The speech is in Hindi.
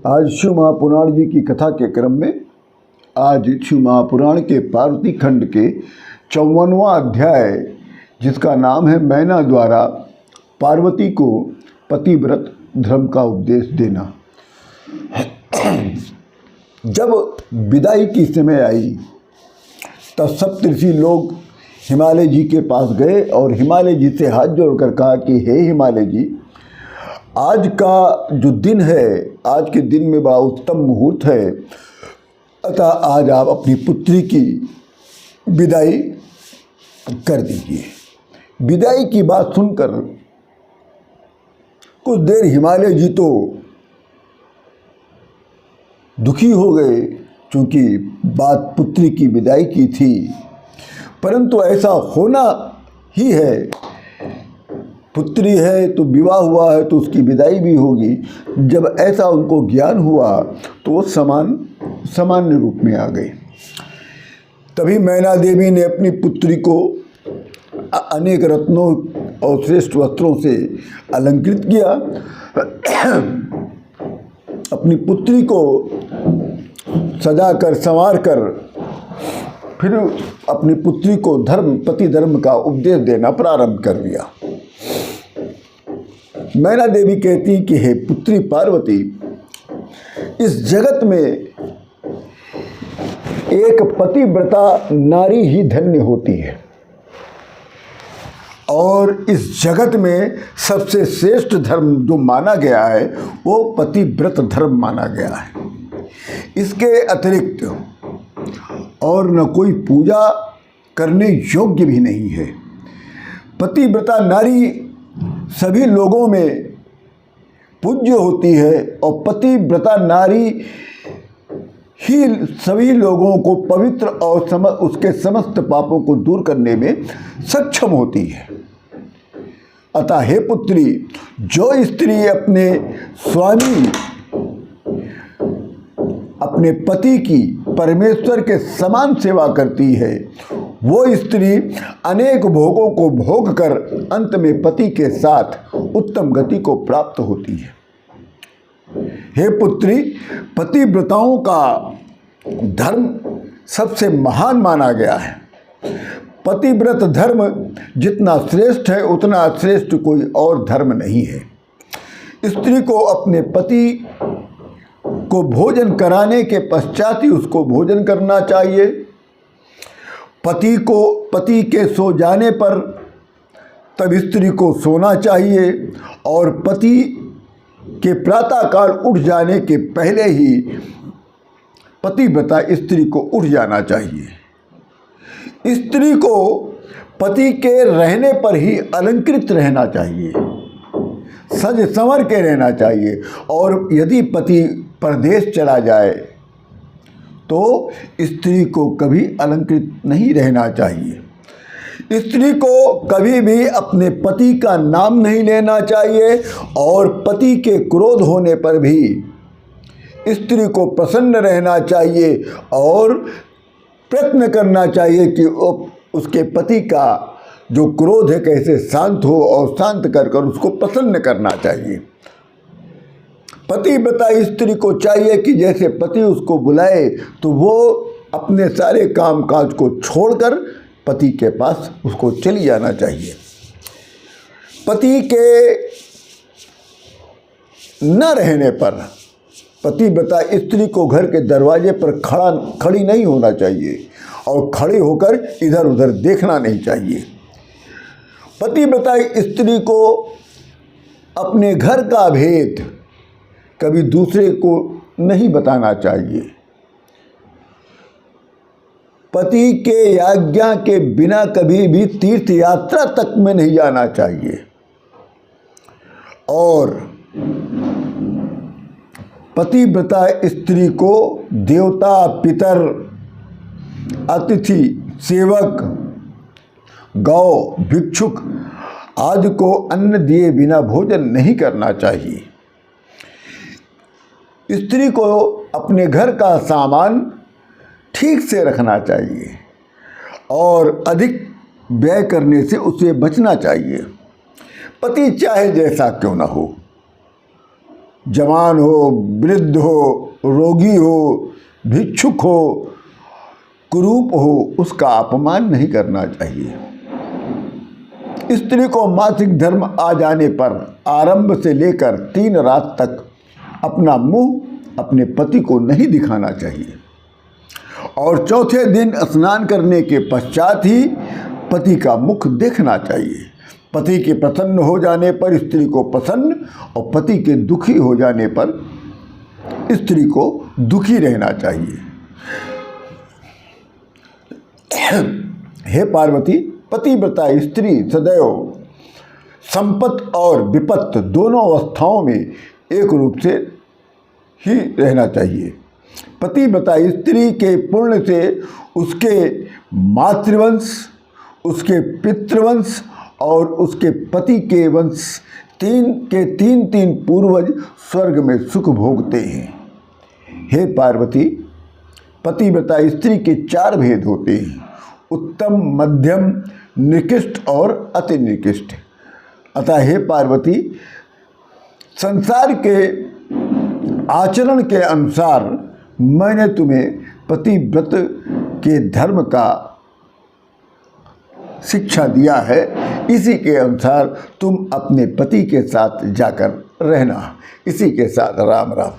आज शिव महापुराण जी की कथा के क्रम में आज शिव महापुराण के पार्वती खंड के 54वां अध्याय, जिसका नाम है मैना द्वारा पार्वती को पतिव्रत धर्म का उपदेश देना। जब विदाई की समय आई तब सप्तऋषि लोग हिमालय जी के पास गए और हिमालय जी से हाथ जोड़कर कहा कि हे हिमालय जी, आज का जो दिन है, आज के दिन में बड़ा उत्तम मुहूर्त है, अतः आज आप अपनी पुत्री की विदाई कर दीजिए। विदाई की बात सुनकर कुछ देर हिमालय जी तो दुखी हो गए, क्योंकि बात पुत्री की विदाई की थी, परंतु ऐसा होना ही है। पुत्री है तो विवाह हुआ है तो उसकी विदाई भी होगी। जब ऐसा उनको ज्ञान हुआ तो वो सामान्य रूप में आ गए। तभी मैना देवी ने अपनी पुत्री को अनेक रत्नों और श्रेष्ठ वस्त्रों से अलंकृत किया। अपनी पुत्री को सजाकर संवारकर फिर अपनी पुत्री को पति धर्म का उपदेश देना प्रारंभ कर दिया। मैना देवी कहती कि हे पुत्री पार्वती, इस जगत में एक पतिव्रता नारी ही धन्य होती है और इस जगत में सबसे श्रेष्ठ धर्म जो माना गया है वो पतिव्रत धर्म माना गया है। इसके अतिरिक्त और न कोई पूजा करने योग्य भी नहीं है। पतिव्रता नारी सभी लोगों में पूज्य होती है और पतिव्रता नारी ही सभी लोगों को पवित्र और उसके समस्त पापों को दूर करने में सक्षम होती है। अतः हे पुत्री, जो स्त्री अपने स्वामी अपने पति की परमेश्वर के समान सेवा करती है, वो स्त्री अनेक भोगों को भोग कर अंत में पति के साथ उत्तम गति को प्राप्त होती है। हे पुत्री, पतिव्रताओं का धर्म सबसे महान माना गया है। पतिव्रत धर्म जितना श्रेष्ठ है उतना श्रेष्ठ कोई और धर्म नहीं है। स्त्री को अपने पति को भोजन कराने के पश्चात ही उसको भोजन करना चाहिए। पति के सो जाने पर तब स्त्री को सोना चाहिए और पति के प्रातःकाल उठ जाने के पहले ही पतिव्रता स्त्री को उठ जाना चाहिए। स्त्री को पति के रहने पर ही अलंकृत रहना चाहिए, सज संवर के रहना चाहिए, और यदि पति परदेश चला जाए तो स्त्री को कभी अलंकृत नहीं रहना चाहिए। स्त्री को कभी भी अपने पति का नाम नहीं लेना चाहिए और पति के क्रोध होने पर भी स्त्री को प्रसन्न रहना चाहिए और प्रयत्न करना चाहिए कि उसके पति का जो क्रोध है कैसे शांत हो और शांत कर उसको प्रसन्न करना चाहिए। पतिव्रता स्त्री को चाहिए कि जैसे पति उसको बुलाए तो वो अपने सारे काम काज को छोड़कर पति के पास उसको चली जाना चाहिए। पति के न रहने पर पतिव्रता स्त्री को घर के दरवाजे पर खड़ी नहीं होना चाहिए और खड़ी होकर इधर उधर देखना नहीं चाहिए। पतिव्रता स्त्री को अपने घर का भेद कभी दूसरे को नहीं बताना चाहिए। पति के आज्ञा के बिना कभी भी तीर्थ यात्रा तक में नहीं जाना चाहिए और पतिव्रता स्त्री को देवता, पितर, अतिथि, सेवक, गौ, भिक्षुक आदि को अन्न दिए बिना भोजन नहीं करना चाहिए। स्त्री को अपने घर का सामान ठीक से रखना चाहिए और अधिक व्यय करने से उसे बचना चाहिए। पति चाहे जैसा क्यों न हो, जवान हो, वृद्ध हो, रोगी हो, भिक्षुक हो, कुरूप हो, उसका अपमान नहीं करना चाहिए। स्त्री को मासिक धर्म आ जाने पर आरंभ से लेकर 3 रात तक अपना मुंह अपने पति को नहीं दिखाना चाहिए और चौथे दिन स्नान करने के पश्चात ही पति का मुख देखना चाहिए। पति के प्रसन्न हो जाने पर स्त्री को प्रसन्न और पति के दुखी हो जाने पर स्त्री को दुखी रहना चाहिए। हे पार्वती, पतिव्रता स्त्री सदैव संपत्ति और विपत्ति दोनों अवस्थाओं में एक रूप से ही रहना चाहिए। पतिव्रता स्त्री के पुण्य से उसके मातृवंश, उसके पितृवंश और उसके पति के वंश तीन पूर्वज स्वर्ग में सुख भोगते हैं। हे पार्वती, पतिव्रता स्त्री के 4 भेद होते हैं: उत्तम, मध्यम, निकृष्ट और अति निकृष्ट। अतः हे पार्वती, संसार के आचरण के अनुसार मैंने तुम्हें पतिव्रत के धर्म का शिक्षा दिया है, इसी के अनुसार तुम अपने पति के साथ जाकर रहना। इसी के साथ राम राम।